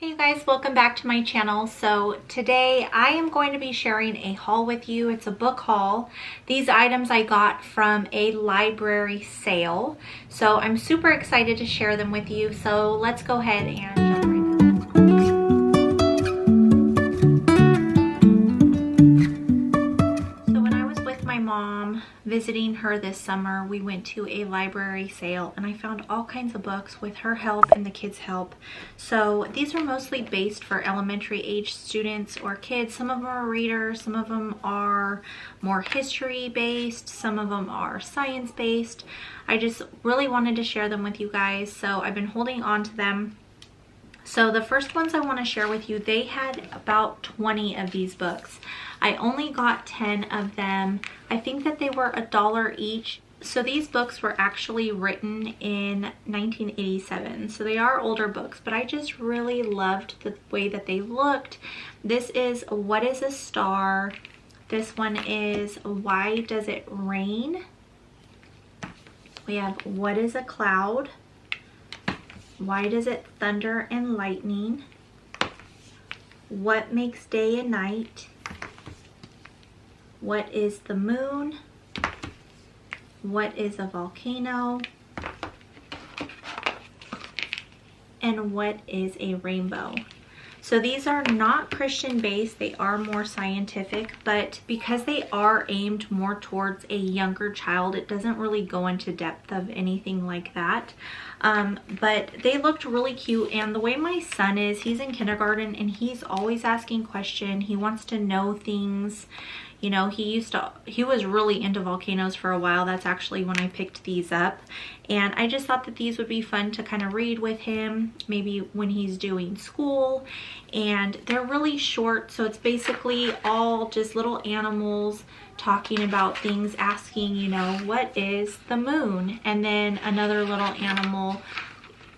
Hey you guys, welcome back to my channel. So today I am going to be sharing a haul with you. It's a book haul. These items I got from a library sale. So I'm super excited to share them with you. So let's go ahead and jump right in. So when I was with my mom visiting her this summer, we went to a library sale and I found all kinds of books with her help and the kids' help. So these are mostly based for elementary age students or kids. Some of them are readers, some of them are more history based, some of them are science based. I just really wanted to share them with you guys, so I've been holding on to them. So the first ones I want to share with you, they had about 20 of these books. I only got 10 of them. I think that they were $1 each. So these books were actually written in 1987. So they are older books, but I just really loved the way that they looked. This is What is a Star? This one is Why Does It Rain? We have What is a Cloud? Why Does It Thunder and Lightning? What Makes Day and Night? What is the Moon? What is a Volcano? And what is a Rainbow? So these are not Christian based, they are more scientific, but because they are aimed more towards a younger child, it doesn't really go into depth of anything like that. But they looked really cute, and the way my son is, he's in kindergarten and he's always asking questions. He wants to know things. You know, he was really into volcanoes for a while. That's actually when I picked these up. And I just thought that these would be fun to kind of read with him, maybe when he's doing school. And they're really short, so it's basically all just little animals talking about things, asking, you know, what is the moon? And then another little animal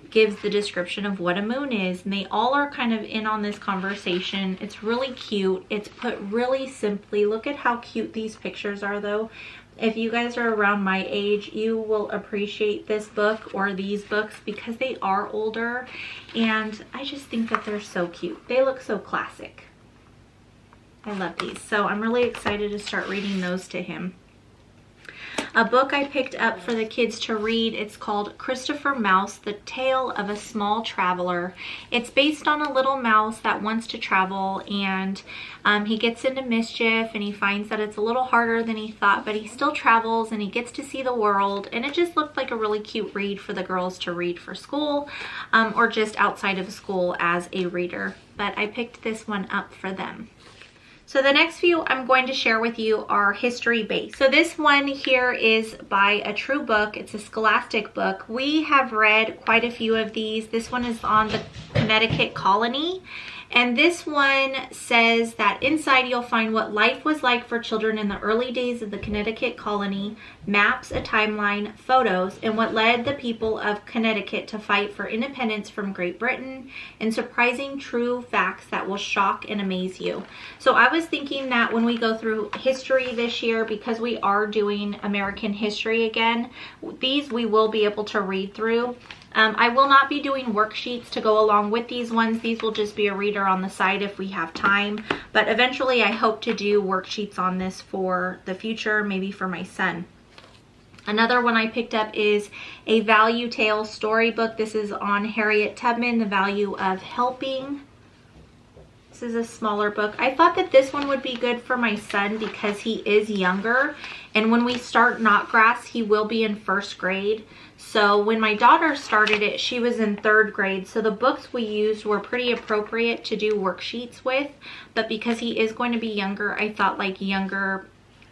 gives the description of what a moon is, and they all are kind of in on this conversation. It's really cute. It's put really simply. Look at how cute these pictures are though. If you guys are around my age, you will appreciate this book or these books because they are older, and I just think that they're so cute. They look so classic. I love these, so I'm really excited to start reading those to him. A book I picked up for the kids to read, it's called Christopher Mouse, The Tale of a Small Traveler. It's based on a little mouse that wants to travel, and he gets into mischief and he finds that it's a little harder than he thought, but he still travels and he gets to see the world. And it just looked like a really cute read for the girls to read for school, or just outside of school as a reader. But I picked this one up for them. So the next few I'm going to share with you are history based. So this one here is by a true book. It's a scholastic book. We have read quite a few of these. This one is on the Connecticut colony. And this one says that inside you'll find what life was like for children in the early days of the Connecticut colony, maps, a timeline, photos, and what led the people of Connecticut to fight for independence from Great Britain, and surprising true facts that will shock and amaze you. So I was thinking that when we go through history this year, because we are doing American history again, these we will be able to read through. I will not be doing worksheets to go along with these ones. These will just be a reader on the side if we have time. But eventually I hope to do worksheets on this for the future, maybe for my son. Another one I picked up is a Value Tale storybook. This is on Harriet Tubman, The Value of Helping. This is a smaller book. I thought that this one would be good for my son because he is younger. And when we start NOTGRASS, he will be in first grade. So when my daughter started it, she was in third grade. So the books we used were pretty appropriate to do worksheets with. But because he is going to be younger, I thought like younger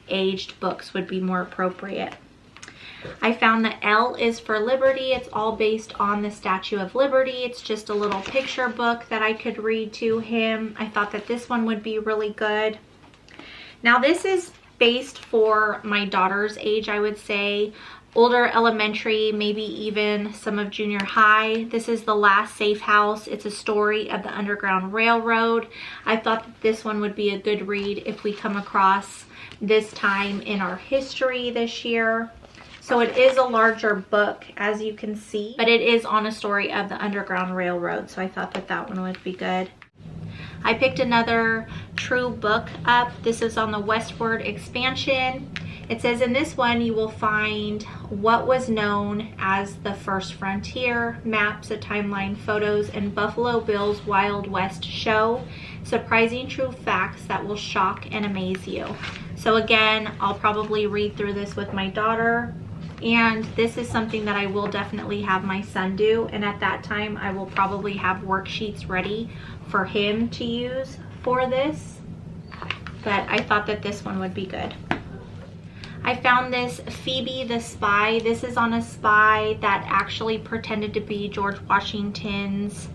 aged books would be more appropriate. I found that L is for Liberty. It's all based on the Statue of Liberty. It's just a little picture book that I could read to him. I thought that this one would be really good. Now this is based for my daughter's age, I would say. Older elementary, maybe even some of junior high. This is The Last Safe House. It's a story of the Underground Railroad. I thought that this one would be a good read if we come across this time in our history this year. So it is a larger book, as you can see, but it is on a story of the Underground Railroad. So I thought that that one would be good. I picked another true book up. This is on the westward expansion. It says in this one you will find what was known as the first frontier, maps, a timeline, photos, and Buffalo Bill's Wild West show. Surprising true facts that will shock and amaze you. So again, I'll probably read through this with my daughter. And this is something that I will definitely have my son do. And at that time, I will probably have worksheets ready for him to use for this. But I thought that this one would be good. I found this Phoebe the Spy. This is on a spy that actually pretended to be George Washington's,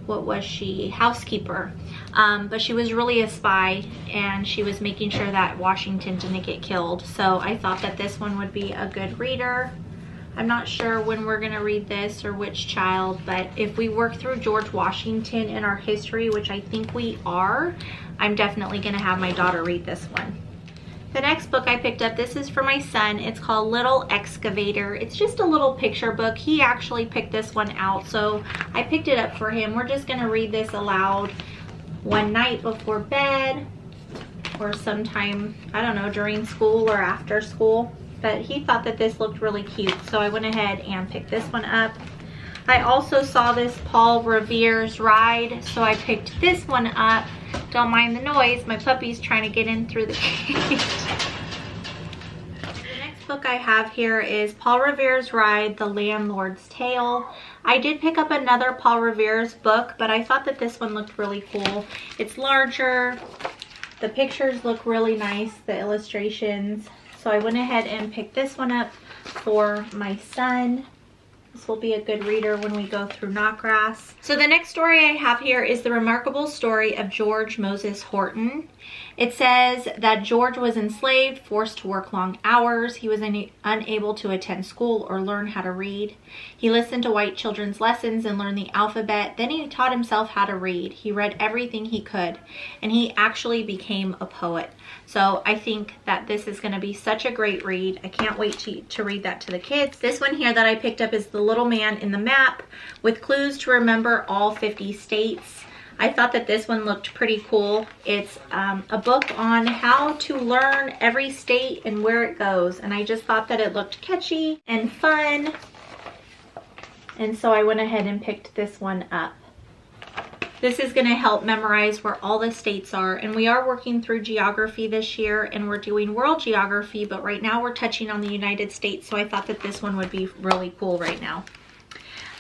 what was she, housekeeper. But she was really a spy, and she was making sure that Washington didn't get killed. So I thought that this one would be a good reader. I'm not sure when we're going to read this or which child, but if we work through George Washington in our history, which I think we are, I'm definitely going to have my daughter read this one. The next book I picked up, this is for my son. It's called Little Excavator. It's just a little picture book. He actually picked this one out, so I picked it up for him. We're just going to read this aloud one night before bed, or sometime, I don't know, during school or after school. But he thought that this looked really cute, so I went ahead and picked this one up. I also saw this Paul Revere's Ride, so I picked this one up. Don't mind the noise, my puppy's trying to get in through the gate. The next book I have here is Paul Revere's Ride, The Landlord's Tale. I did pick up another Paul Revere's book, but I thought that this one looked really cool. It's larger, the pictures look really nice, the illustrations. So I went ahead and picked this one up for my son. This will be a good reader when we go through NOTGRASS. So the next story I have here is the remarkable story of George Moses Horton. It says that George was enslaved, forced to work long hours. He was unable to attend school or learn how to read. He listened to white children's lessons and learned the alphabet. Then he taught himself how to read. He read everything he could, and he actually became a poet. So I think that this is going to be such a great read. I can't wait to read that to the kids. This one here that I picked up is The Little Man in the Map, with clues to remember all 50 states. I thought that this one looked pretty cool. It's a book on how to learn every state and where it goes. And I just thought that it looked catchy and fun. And so I went ahead and picked this one up. This is going to help memorize where all the states are. And we are working through geography this year, and we're doing world geography, but right now we're touching on the United States. So I thought that this one would be really cool right now.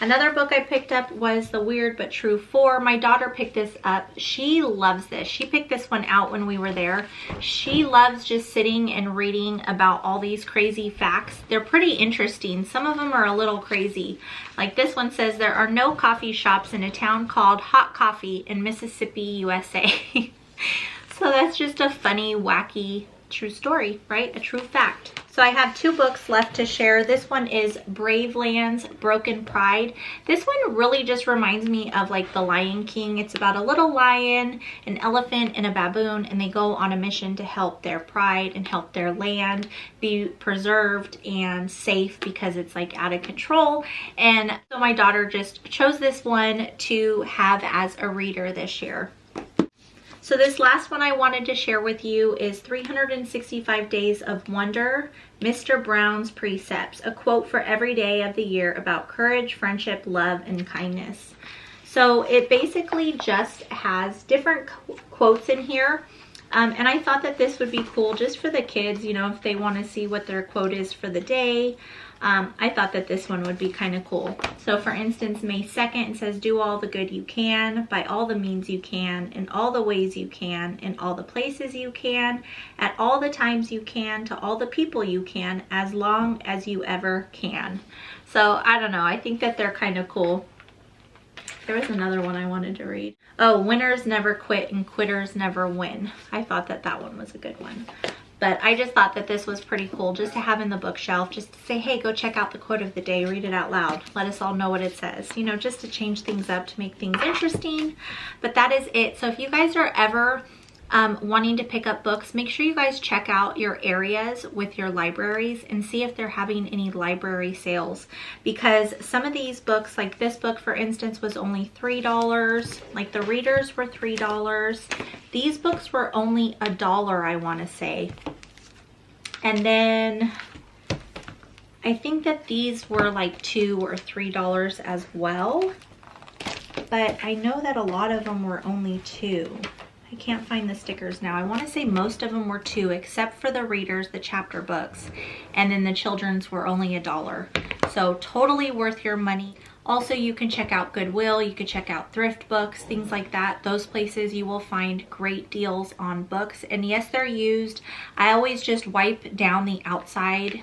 Another book I picked up was The Weird But True 4. My daughter picked this up. She loves this. She picked this one out when we were there. She loves just sitting and reading about all these crazy facts. They're pretty interesting. Some of them are a little crazy. Like this one says, there are no coffee shops in a town called Hot Coffee in Mississippi, USA. So that's just a funny, wacky, true story, right? A true fact. So I have two books left to share. This one is Brave Land's Broken Pride. This one really just reminds me of like The Lion King. It's about a little lion, an elephant, and a baboon, and they go on a mission to help their pride and help their land be preserved and safe because it's like out of control. And so my daughter just chose this one to have as a reader this year. So this last one I wanted to share with you is 365 Days of Wonder, Mr. Brown's Precepts, a quote for every day of the year about courage, friendship, love, and kindness. So it basically just has different quotes in here. And I thought that this would be cool just for the kids, you know, if they want to see what their quote is for the day. I thought that this one would be kind of cool. So for instance, May 2nd, it says, do all the good you can, by all the means you can, in all the ways you can, in all the places you can, at all the times you can, to all the people you can, as long as you ever can. So I don't know, I think that they're kind of cool. There was another one I wanted to read. Oh, winners never quit and quitters never win. I thought that that one was a good one. But I just thought that this was pretty cool just to have in the bookshelf, just to say, hey, go check out the quote of the day, read it out loud. Let us all know what it says, you know, just to change things up, to make things interesting. But that is it. So if you guys are ever wanting to pick up books, make sure you guys check out your areas with your libraries and see if they're having any library sales, because some of these books, like this book for instance, was only $3. Like the readers were $3. These books were only $1, I want to say. And then I think that these were like $2 or $3 as well, but I know that a lot of them were only $2. I can't find the stickers now. I want to say most of them were $2, except for the readers, the chapter books, and then the children's were only $1. So totally worth your money. Also, you can check out Goodwill, you can check out thrift books, things like that. Those places you will find great deals on books. And yes, they're used. I always just wipe down the outside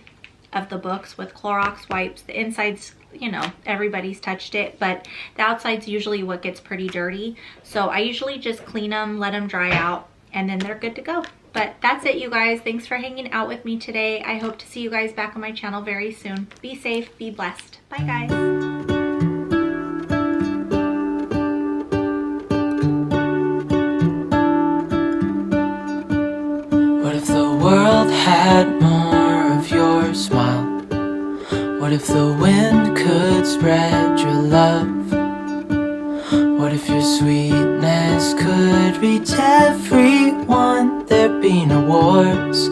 of the books with Clorox wipes. The insides, you know, everybody's touched it, but the outside's usually what gets pretty dirty. So I usually just clean them, let them dry out, and then they're good to go. But that's it, you guys. Thanks for hanging out with me today. I hope to see you guys back on my channel very soon. Be safe, be blessed. Bye, guys. What if the world had more of your smile? What if the wind could spread your love? What if your sweetness could reach everyone? There'd be no wars,